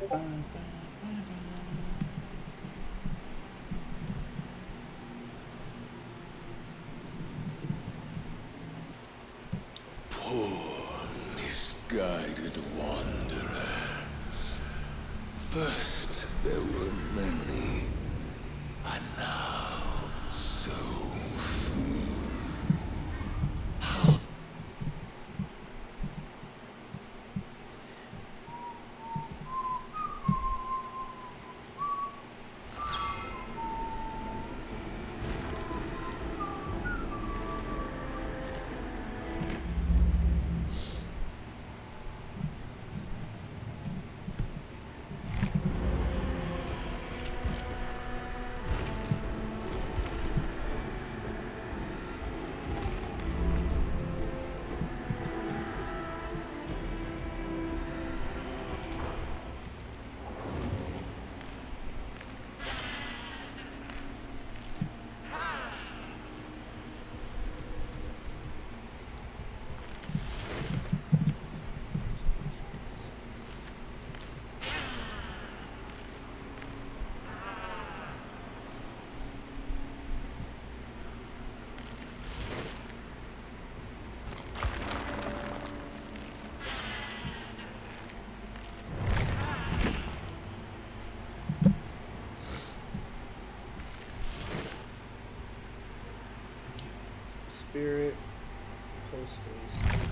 Poor, misguided wanderers. First there were many, and now so few. Spirit, post face.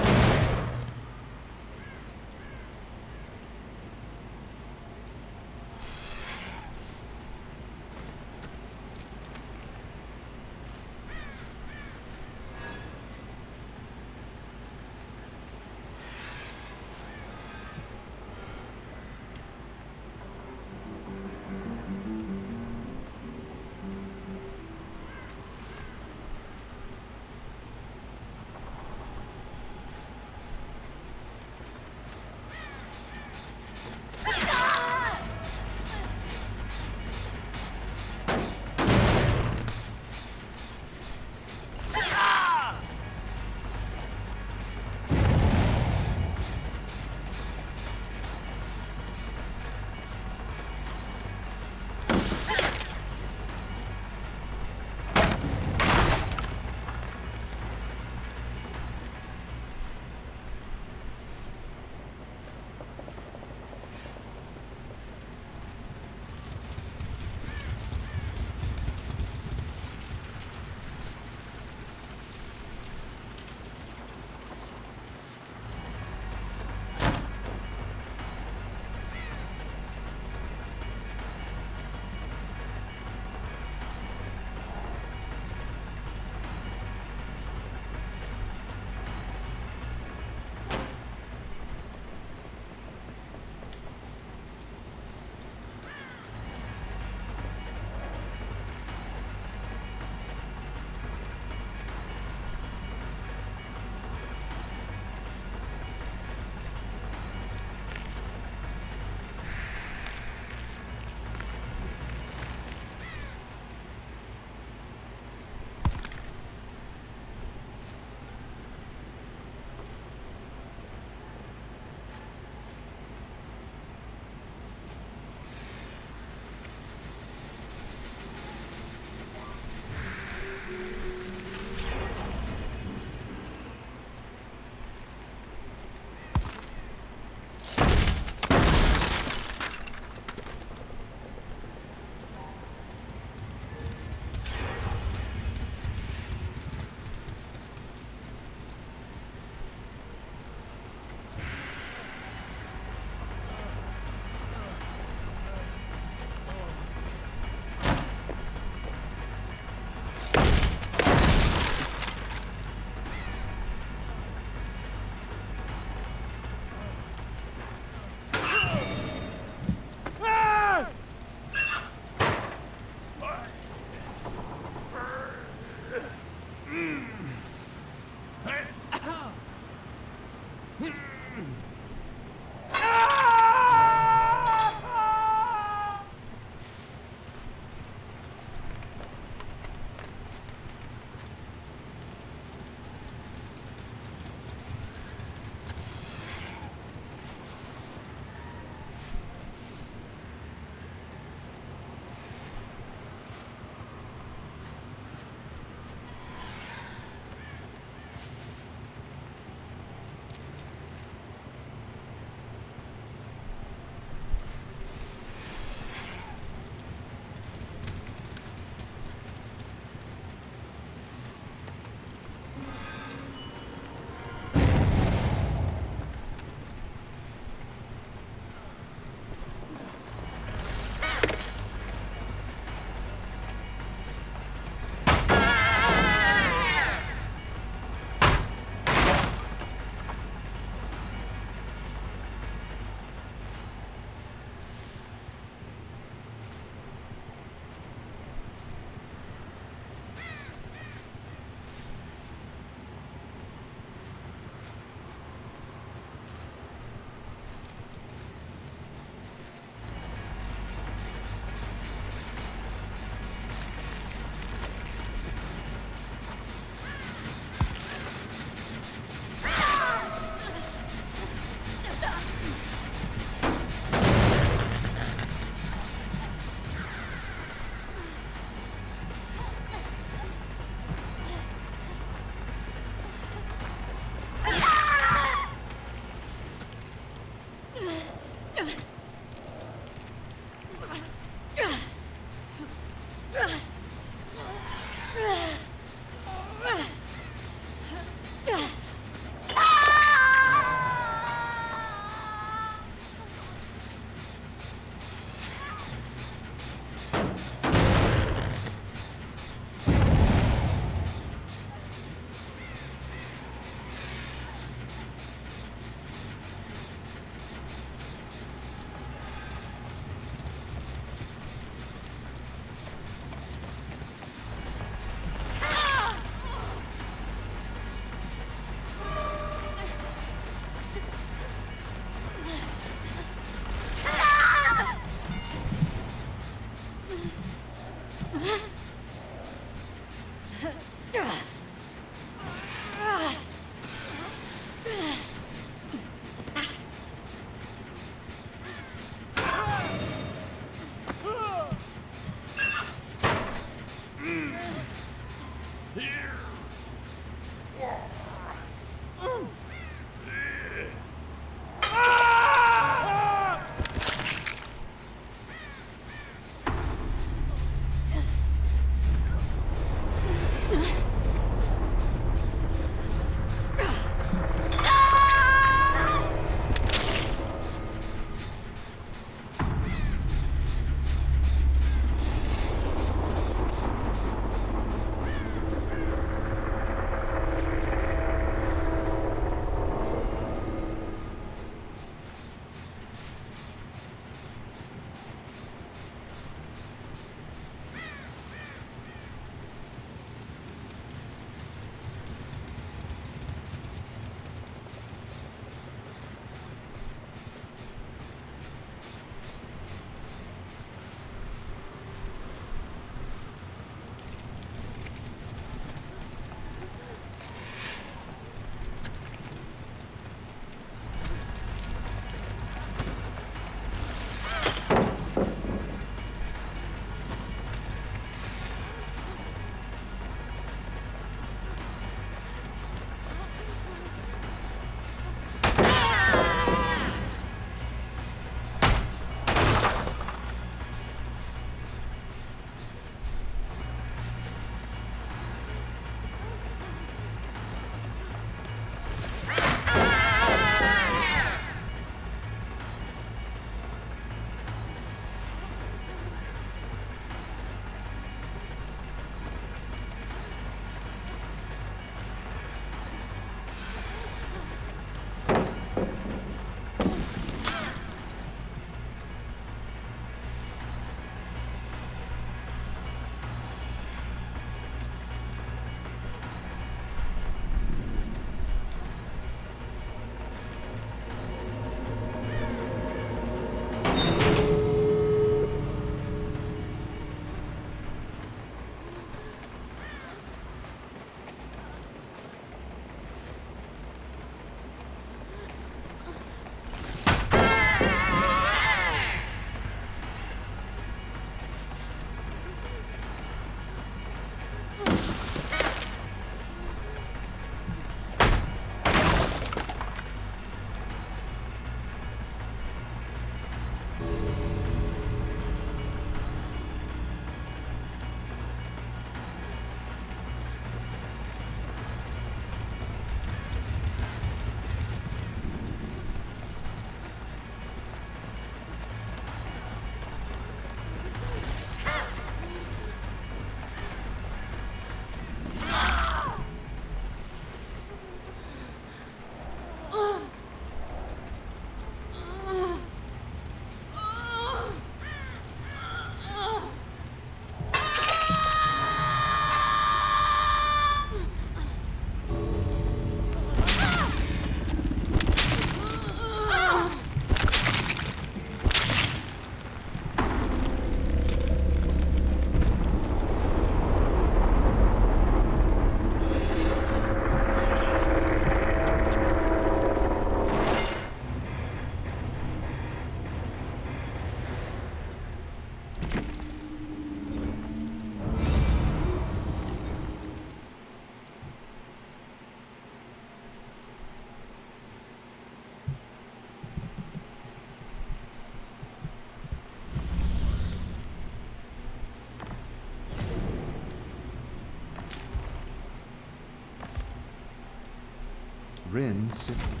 City.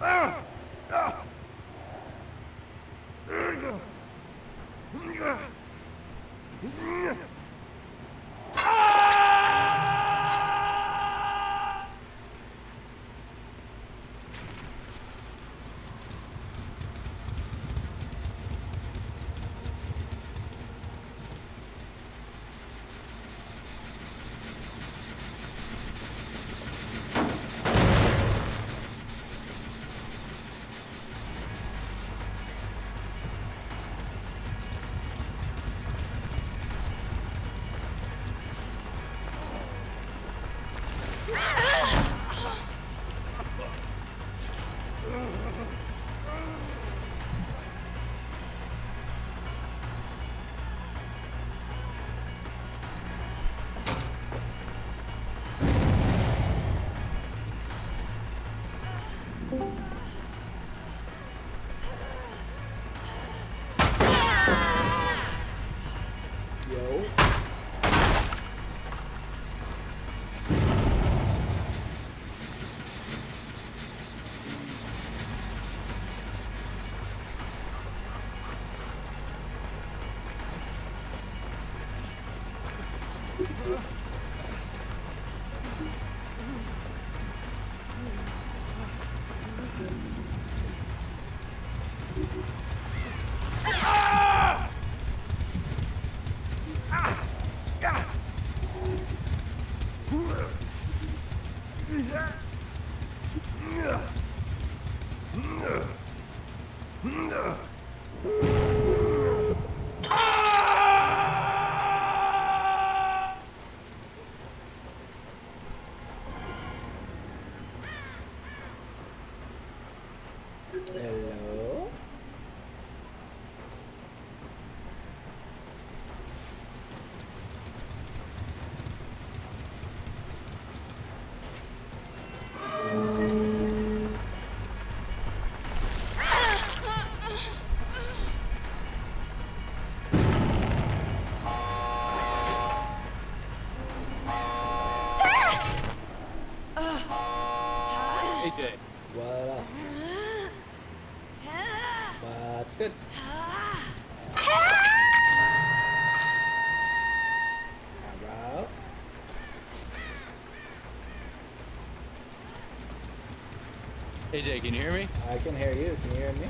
Yo. Hello? AJ. What up? What's good? Hello? AJ, can you hear me? I can hear you. Can you hear me?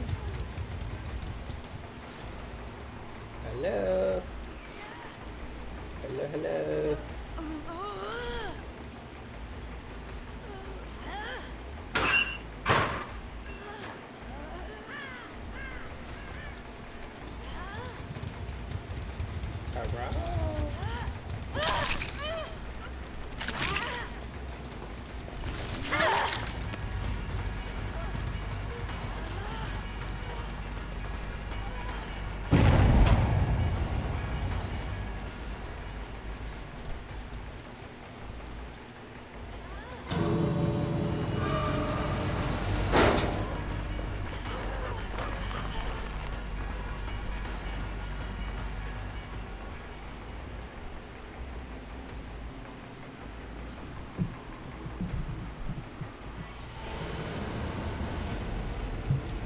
Hello? Hello, hello?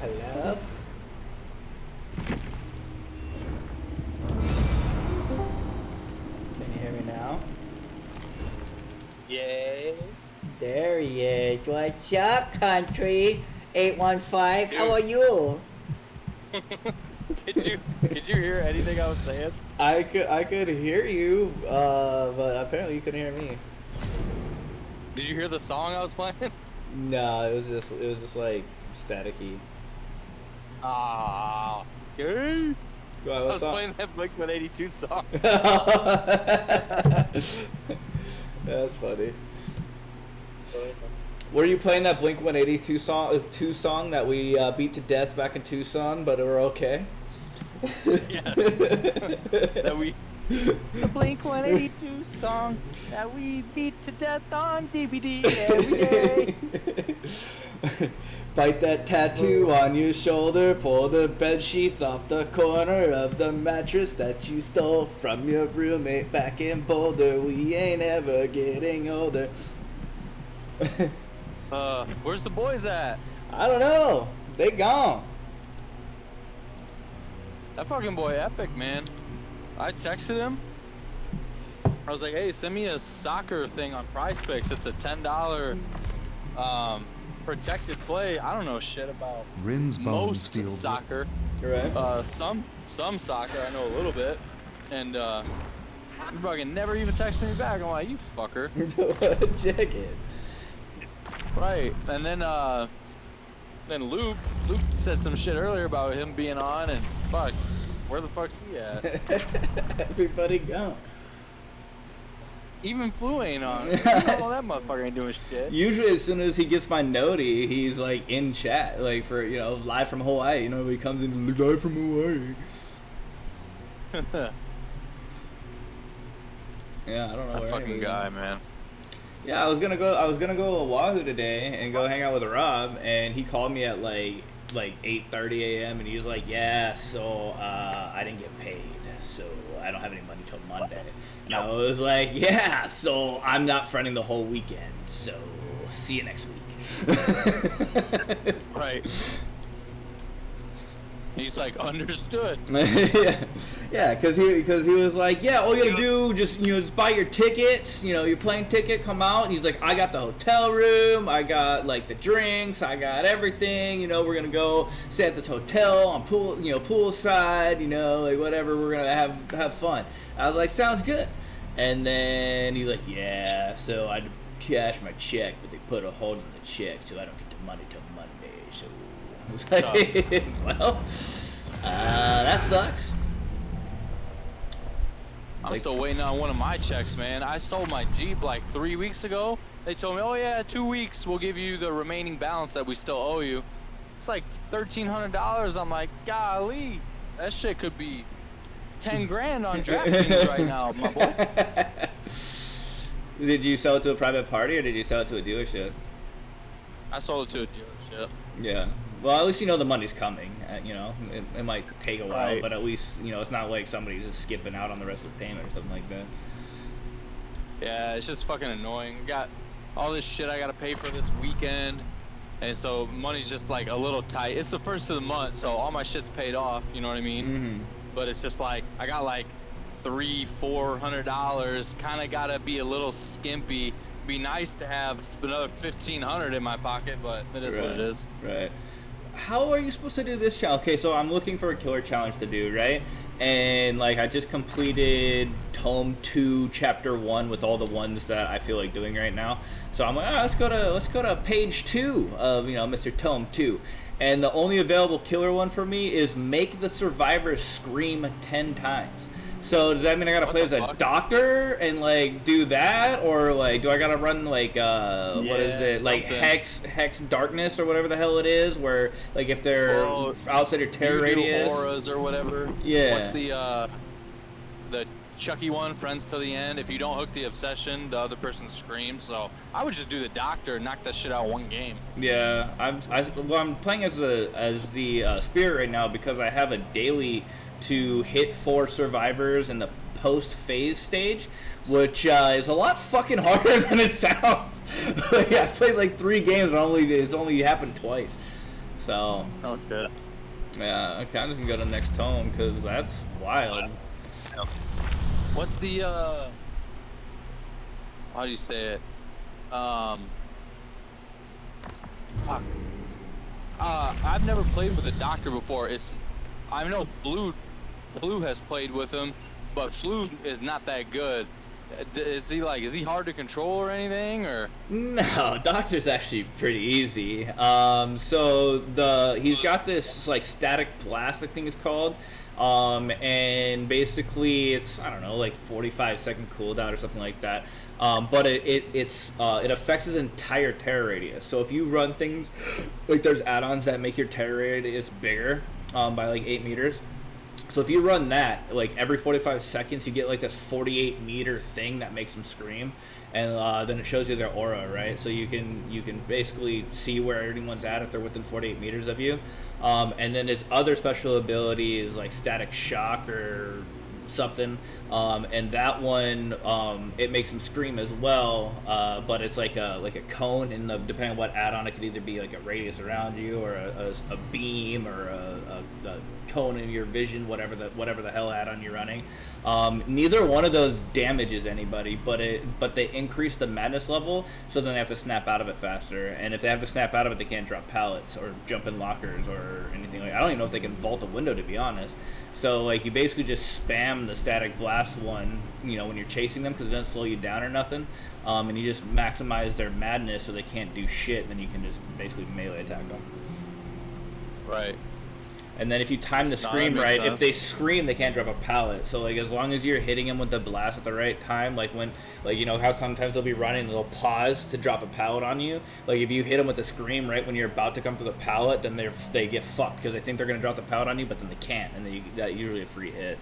Hello? Hello? Can you hear me now? Yes. There he is. What's up, country? 815. Dude. How are you? Could you hear anything I was saying? I could hear you, but apparently you couldn't hear me. Did you hear the song I was playing? No, it was just like staticky. Ah, okay. What, I what's was up? playing that Blink-182 song. That's funny. Were you playing that Blink 182 song that we beat to death back in Tucson, but we're okay? Yes. The Blink-182 song that we beat to death on DbD every day. Bite that tattoo on your shoulder. Pull the bed sheets off the corner of the mattress that you stole from your roommate back in Boulder. We ain't ever getting older. Where's the boys at? I don't know. They gone. That fucking boy Epic, man. I texted him. I was like, hey, send me a soccer thing on Prize Picks. It's a $10 protected play. I don't know shit about most soccer. Right. Some soccer I know a little bit. And he fucking never even texted me back. I'm like, you fucker. Check it. Right. And then Luke said some shit earlier about him being on, and fuck, where the fuck's he at? Everybody gone. Even Flu ain't on. Oh, that motherfucker ain't doing shit. Usually, as soon as he gets my noti, he's like in chat, like for live from Hawaii. He comes in live from Hawaii. Yeah, I don't know that where fucking guy, man. Yeah, I was gonna go to Oahu today and go hang out with Rob, and he called me at like 8:30 a.m. and he was like, yeah, so I didn't get paid, so I don't have any money till Monday. And I was like, yeah, so I'm not fronting the whole weekend, so see you next week. Right. He's like, understood. yeah, because he was like, yeah, all you gotta do just buy your tickets, your plane ticket, come out. And he's like, I got the hotel room, I got like the drinks, I got everything. We're gonna go stay at this hotel on poolside, like whatever. We're gonna have fun. I was like, sounds good. And then he's like, yeah, so I cash my check, but they put a hold on the check, so I don't get the money till Monday. So I was like, well, that sucks. I'm still waiting on one of my checks, man. I sold my Jeep like 3 weeks ago. They told me, oh yeah, 2 weeks, we'll give you the remaining balance that we still owe you. It's like $1,300. I'm like, golly, that shit could be 10 grand on DraftKings right now, my boy. Did you sell it to a private party or did you sell it to a dealership? I sold it to a dealership. Yeah. Well, at least the money's coming. It might take a while, Right. but at least it's not like somebody's just skipping out on the rest of the payment or something like that. Yeah, it's just fucking annoying. Got all this shit I gotta pay for this weekend, and so money's just like a little tight. It's the first of the month, so all my shit's paid off. You know what I mean? Mm-hmm. But it's just like I got like $300-400. Kind of gotta be a little skimpy. Be nice to have another $1,500 in my pocket, but it is what it is. Right. How are you supposed to do this challenge? Okay, so I'm looking for a killer challenge to do, right? And like I just completed Tome 2, Chapter 1 with all the ones that I feel like doing right now. So I'm like, let's go to page 2 of Mr. Tome 2. And the only available killer one for me is make the survivors scream 10 times. So does that mean I gotta play as a doctor and like do that, or like do I gotta run like what is it, like hex darkness or whatever the hell it is, where like if they're outside your terror radius, auras or whatever. Yeah. What's the Chucky one? Friends till the end. If you don't hook the obsession, the other person screams. So I would just do the doctor and knock that shit out one game. Yeah, I'm playing as the spirit right now because I have a daily to hit 4 survivors in the post-phase stage, which is a lot fucking harder than it sounds. Yeah, I played like 3 games and it's only happened twice. So. That's good. Yeah, okay, I'm just gonna go to the next tome because that's wild. What's the how do you say it? Fuck. I've never played with a doctor before. I know Flu has played with him, but Flu is not that good. Is he hard to control or anything, or? No, Doctor's actually pretty easy. So he's got this like static blast, I think it's called. And basically it's, I don't know, like 45-second cooldown or something like that. But it affects his entire terror radius. So if you run things like there's add-ons that make your terror radius bigger by like 8 meters. So if you run that, like every 45 seconds, you get like this 48-meter thing that makes them scream, and then it shows you their aura, right? So you can basically see where anyone's at if they're within 48 meters of you. And then its other special ability is like static shock or something, and that one it makes them scream as well, but it's like a cone, and depending on what add-on, it could either be like a radius around you or a beam or a cone in your vision, whatever the hell add-on you're running. Neither one of those damages anybody, but they increase the madness level, so then they have to snap out of it faster, and if they have to snap out of it, they can't drop pallets or jump in lockers or anything like that. I don't even know if they can vault a window, to be honest. So like you basically just spam the static blast one, when you're chasing them, because it doesn't slow you down or nothing, and you just maximize their madness so they can't do shit. Then you can just basically melee attack them. Right. And then if you time the scream right, if they scream, they can't drop a pallet. So like as long as you're hitting them with the blast at the right time, like when, how sometimes they'll be running and they'll pause to drop a pallet on you. Like if you hit them with the scream right when you're about to come to the pallet, then they get fucked because they think they're gonna drop the pallet on you, but then they can't, and then that's usually a free hit.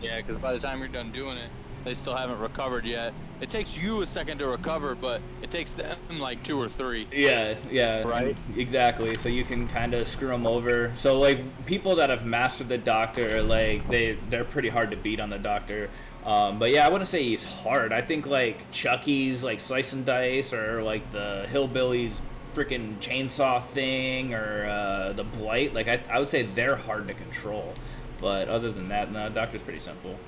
Yeah, because by the time you're done doing it, they still haven't recovered yet. It takes you a second to recover, but it takes them like 2 or 3. Yeah. Right? Exactly. So you can kind of screw them over. So like people that have mastered the Doctor, like they're pretty hard to beat on the Doctor. But yeah, I wouldn't say he's hard. I think like Chucky's like Slice and Dice, or like the Hillbillies freaking chainsaw thing, or the Blight. Like I would say they're hard to control. But other than that, no, Doctor's pretty simple.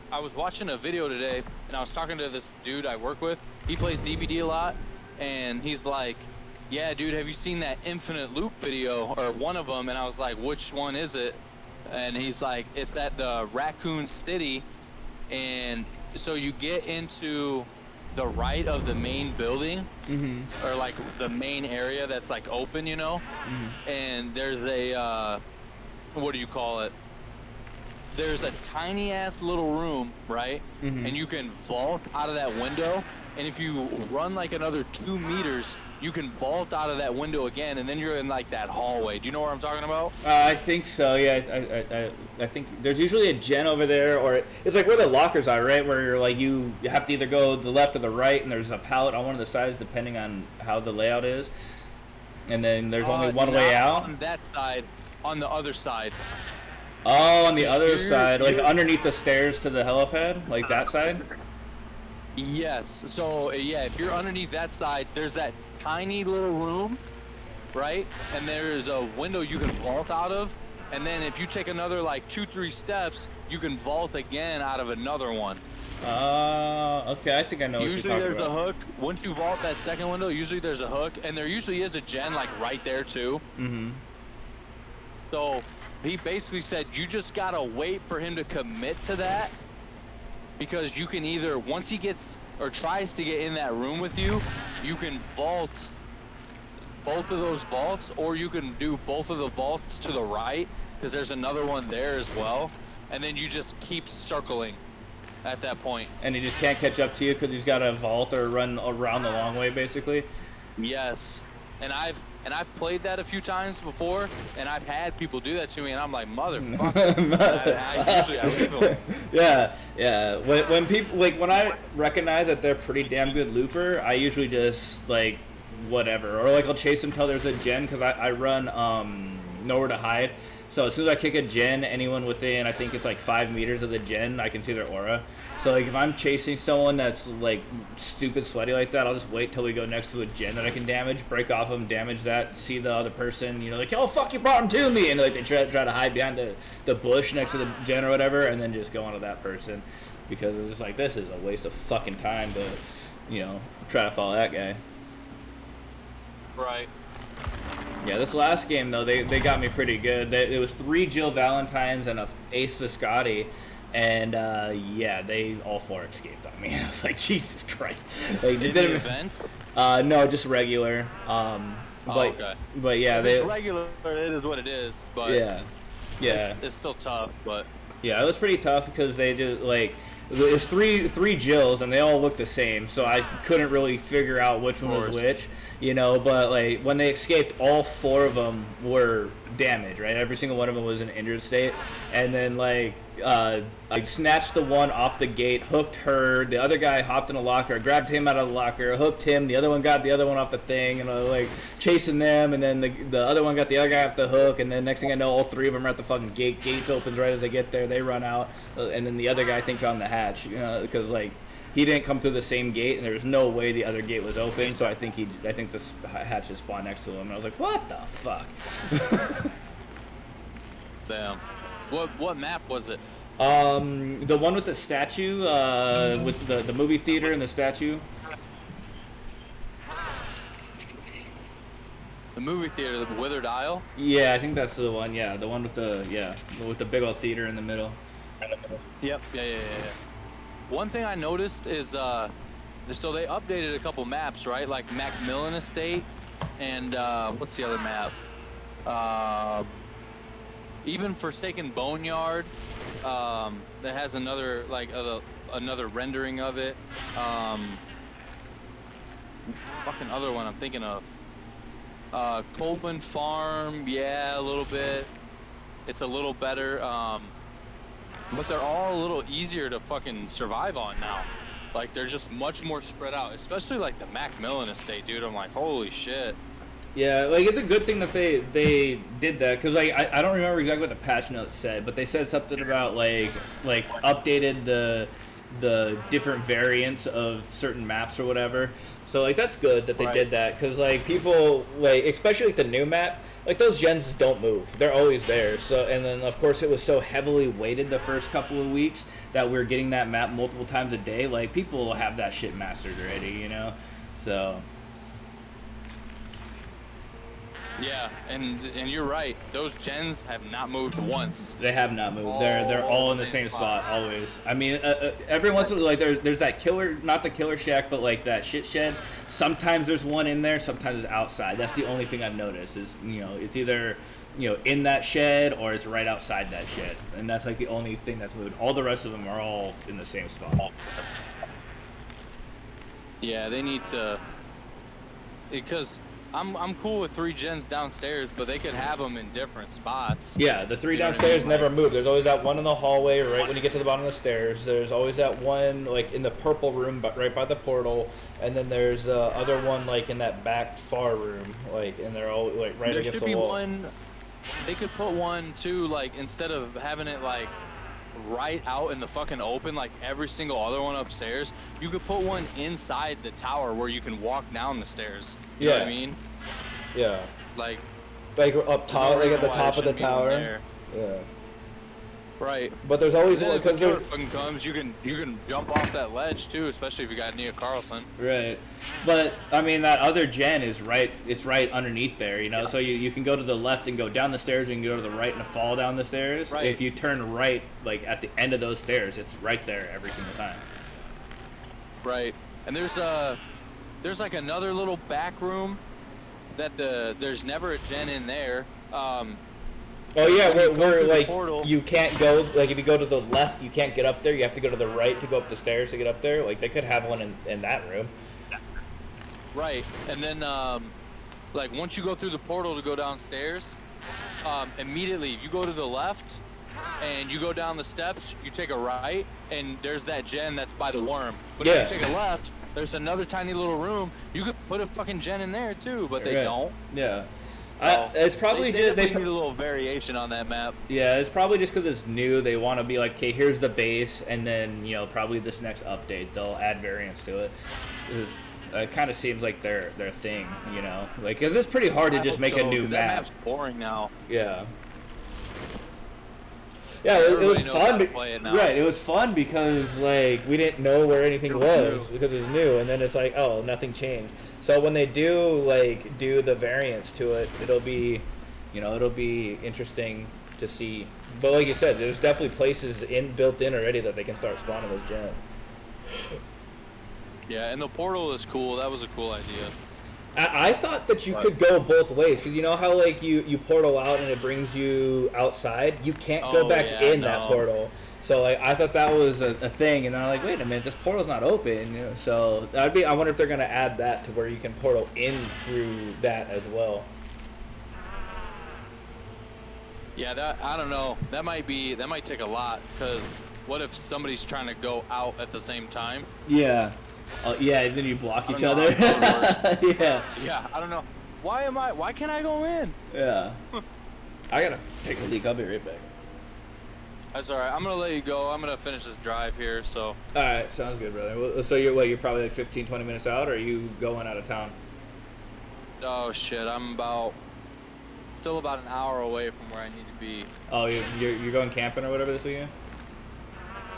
I was watching a video today, and I was talking to this dude I work with. He plays DbD a lot, and he's like, yeah, dude, have you seen that Infinite Loop video, or one of them? And I was like, which one is it? And he's like, it's at the Raccoon City, and so you get into the right of the main building, or like the main area that's like open, and there's a, what do you call it? There's a tiny ass little room, right? And you can vault out of that window, and if you run like another 2 meters, you can vault out of that window again, and then you're in like that hallway. Do you know what I'm talking about? I think so. Yeah, I think there's usually a gen over there, or it's like where the lockers are, right? Where you're like you have to either go to the left or the right, and there's a pallet on one of the sides depending on how the layout is. And then there's only one way out. On that side, on the other side. Oh, on the other side, like underneath the stairs to the helipad, like that side? Yes. So, yeah, if you're underneath that side, there's that tiny little room, right? And there's a window you can vault out of. And then if you take another, like, 2-3 steps, you can vault again out of another one. Okay, I think I know what you're talking about. Usually there's a hook. Once you vault that second window, usually there's a hook. And there usually is a gen, like, right there, too. So he basically said you just gotta wait for him to commit to that, because you can either, once he gets or tries to get in that room with you, you can vault both of those vaults, or you can do both of the vaults to the right, because there's another one there as well, and then you just keep circling at that point. And he just can't catch up to you because he's got to vault or run around the long way, basically? Yes. And I've played that a few times before, and I've had people do that to me, and I'm like, motherfucker. I leave them. Yeah. When people, like, when I recognize that they're pretty damn good looper, I usually just, like, whatever. Or, like, I'll chase them till there's a gen, because I run nowhere to hide. So as soon as I kick a gen, anyone within, I think it's like 5 meters of the gen, I can see their aura. So like if I'm chasing someone that's like stupid sweaty like that, I'll just wait till we go next to a gen that I can damage, break off them, damage that, see the other person, you know, like, oh fuck, you brought him to me, and like they try to hide behind the bush next to the gen or whatever, and then just go onto that person, because it's just like, this is a waste of fucking time to, you know, try to follow that guy. Right. Yeah, this last game, though, they got me pretty good. It was 3 Jill Valentines and a Ace Viscotti, and, yeah, they all 4 escaped on me. I was like, Jesus Christ. Like, Did the event? No, just regular. Okay. But yeah, if it's regular, it is what it is, but yeah. It's still tough, but... Yeah, it was pretty tough because they just, like... There's three Jills, and they all look the same, so I couldn't really figure out which one was which, you know, but, like, when they escaped, all 4 of them were damage, right? Every single one of them was in injured state, and then like I snatched the one off the gate, hooked her. The other guy hopped in a locker, I grabbed him out of the locker, hooked him. The other one got the other one off the thing, and I was like chasing them. And then the other one got the other guy off the hook. And then next thing I know, all three of them are at the fucking gate. Gates opens right as they get there. They run out, and then the other guy I think found the hatch, because like he didn't come through the same gate, and there was no way the other gate was open. So I think this hatch just spawned next to him. And I was like, what the fuck? Damn. What map was it? The one with the statue, with the movie theater and the statue. The movie theater, the Withered Isle? Yeah, I think that's the one. Yeah, the one with the big old theater in the middle. Yep. Yeah. One thing I noticed is, so they updated a couple maps, right? Like Macmillan Estate, and what's the other map? Even Forsaken Boneyard, that has another another rendering of it. This fucking other one I'm thinking of. Coleman Farm, yeah, a little bit. It's a little better, but they're all a little easier to fucking survive on now. Like they're just much more spread out, especially like the Macmillan Estate, dude. I'm like, holy shit. Yeah, like it's a good thing that they did that, because like I don't remember exactly what the patch notes said, but they said something about like updated the different variants of certain maps or whatever. So like that's good that they did that, because like people like, especially like the new map, like those gens don't move, they're always there. So, and then of course it was so heavily weighted the first couple of weeks that we were getting that map multiple times a day. Like people have that shit mastered already, so. Yeah, and you're right. Those gens have not moved once. They have not moved. They're all in the same spot always. I mean, every once in a while, like there's that killer, not the killer shack, but like that shit shed. Sometimes there's one in there. Sometimes it's outside. That's the only thing I've noticed is it's either in that shed or it's right outside that shed, and that's like the only thing that's moved. All the rest of them are all in the same spot. Yeah, they need to, because I'm cool with 3 gens downstairs, but they could have them in different spots. Yeah, the 3 downstairs never move. There's always that one in the hallway right when you get to the bottom of the stairs. There's always that one like in the purple room but right by the portal, and then there's the other one like in that back far room, like, and they're all like right against the wall. One, they could put one too, like instead of having it like right out in the fucking open like every single other one upstairs, you could put one inside the tower where you can walk down the stairs. You know what I mean? Yeah. Like up top, like at the top of the tower. Yeah. Right. But there's always one, because if fucking comes, you can jump off that ledge too, especially if you got Nia Carlson. Right. But I mean that other gen is right. It's right underneath there, Yeah. So you can go to the left and go down the stairs, and you can go to the right and fall down the stairs. Right. If you turn right, like at the end of those stairs, it's right there every single time. Right. And there's like another little back room that there's never a gen in there. Oh yeah, where like you can't go, like if you go to the left you can't get up there, you have to go to the right to go up the stairs to get up there. Like they could have one in that room. Right. And then like once you go through the portal to go downstairs, immediately you go to the left and you go down the steps, you take a right, and there's that gen that's by the worm. But if you take a left, there's another tiny little room. You could put a fucking gen in there too, but they don't. Yeah. So it's probably they need a little variation on that map. Yeah, it's probably just because it's new. They want to be like, okay, here's the base, and then probably this next update they'll add variants to it. It kind of seems like their thing, like because it's pretty hard to just make a new map. That map's boring now. Yeah. Yeah, it was fun. Right, it was fun because like we didn't know where anything was because it was new, and then it's like, oh, nothing changed. So when they do the variants to it, it'll be interesting to see. But like you said, there's definitely places built in already that they can start spawning those gens. Yeah, and the portal is cool. That was a cool idea. I thought that you could go both ways, because you know how like you portal out and it brings you outside. You can't go back in that portal. So like I thought that was a thing, and then I'm like, wait a minute, this portal's not open. So I wonder if they're gonna add that to where you can portal in through that as well. Yeah, that I don't know. That might take a lot, because what if somebody's trying to go out at the same time? Yeah. Yeah, and then you block I each don't know other. how that works. Yeah. Yeah, I don't know. Why can't I go in? Yeah. I gotta take a leak. I'll be right back. That's all right. I'm gonna let you go. I'm gonna finish this drive here. So. All right, sounds good, brother. Well, so you're probably like 15, 20 minutes out, or are you going out of town? Oh shit! I'm still about an hour away from where I need to be. Oh, you're going camping or whatever this weekend?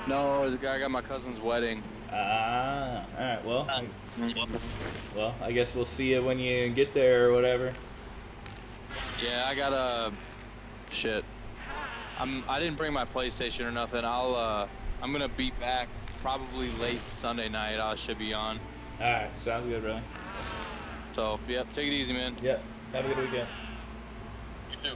No, I got my cousin's wedding. Ah, all right. Well, I guess we'll see you when you get there or whatever. Yeah, I gotta. Shit. I didn't bring my PlayStation or nothing. I'm gonna be back probably late Sunday night. I should be on. All right, sounds good, brother. So, yep, take it easy, man. Yep. Have a good weekend. You too.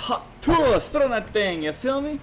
hot tour, spit on that thing, you feel me?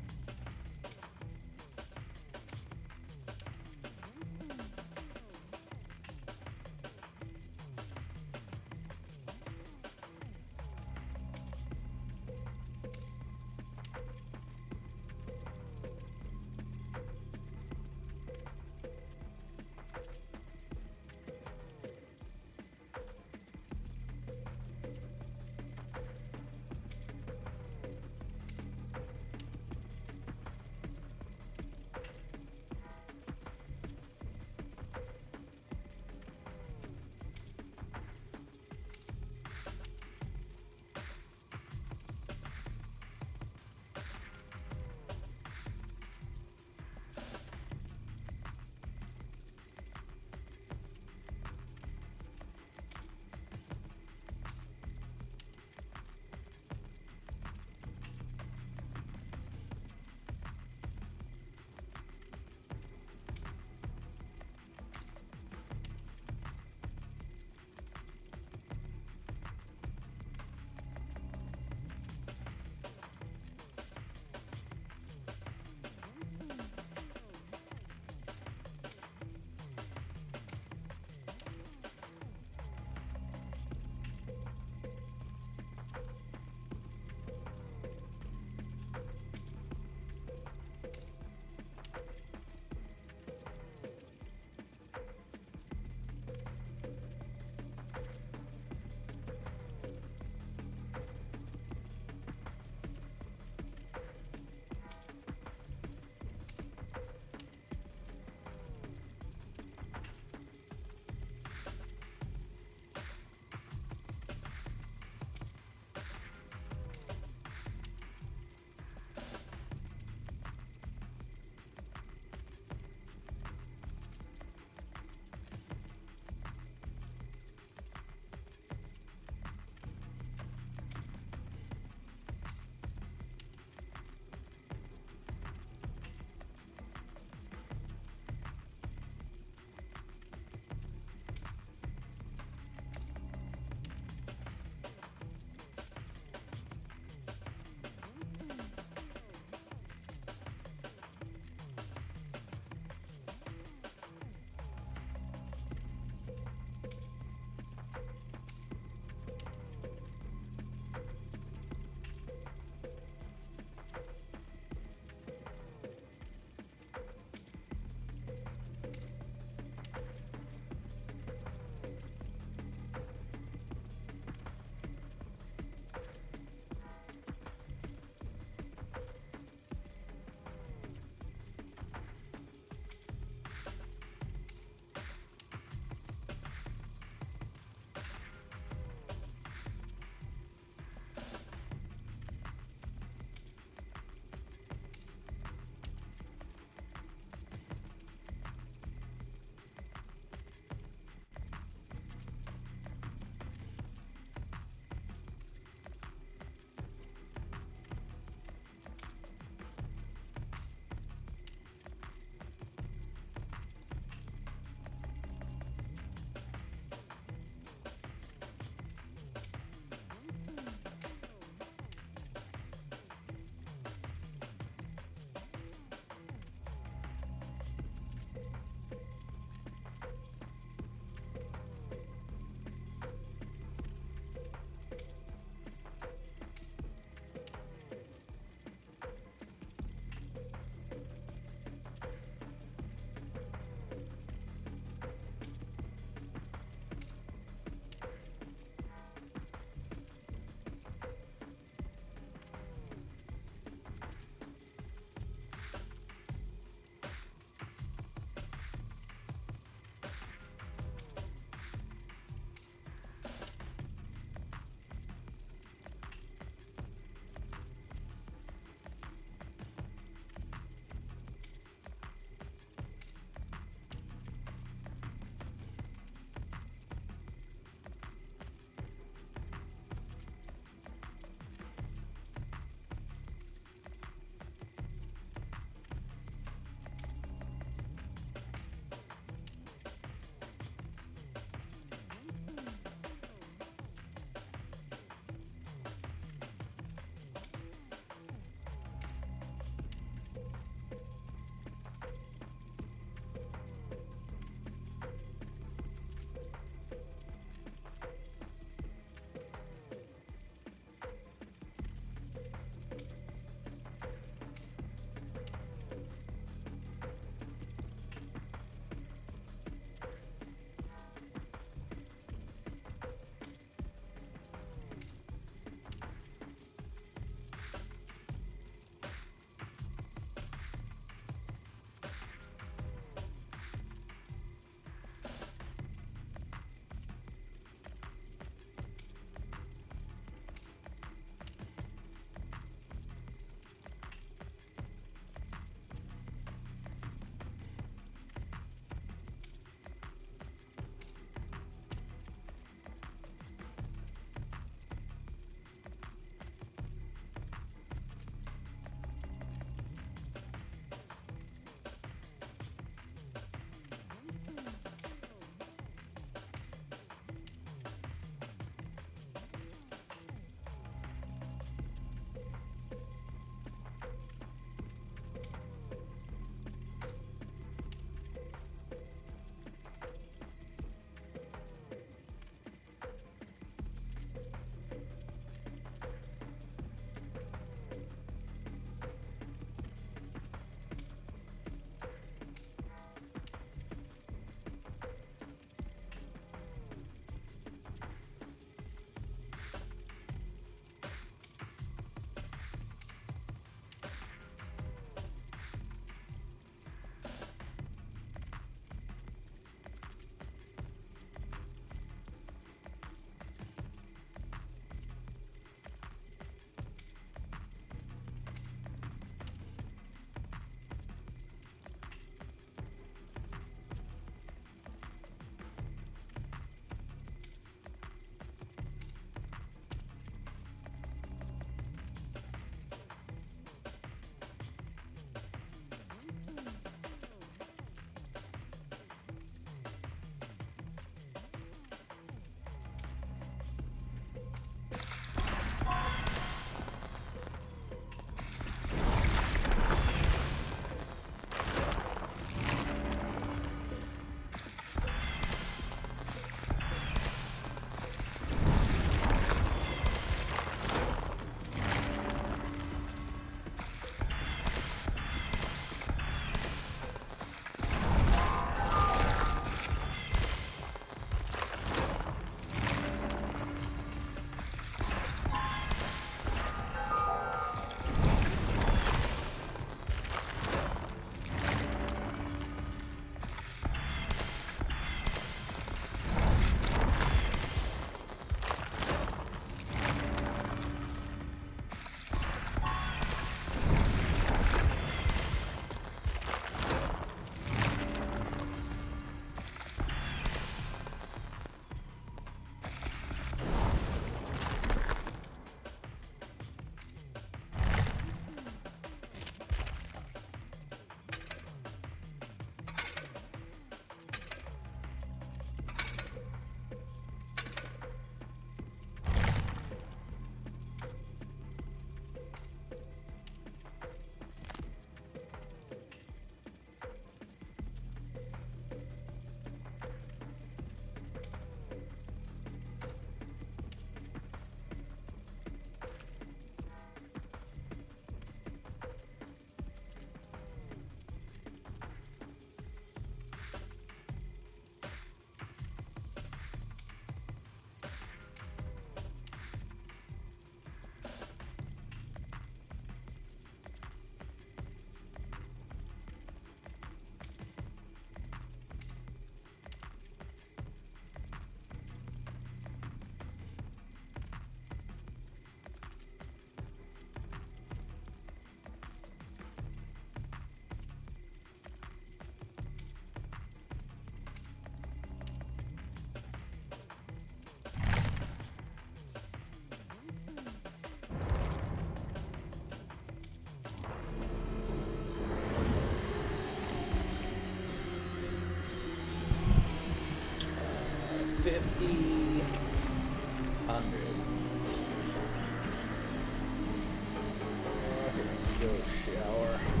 go shower.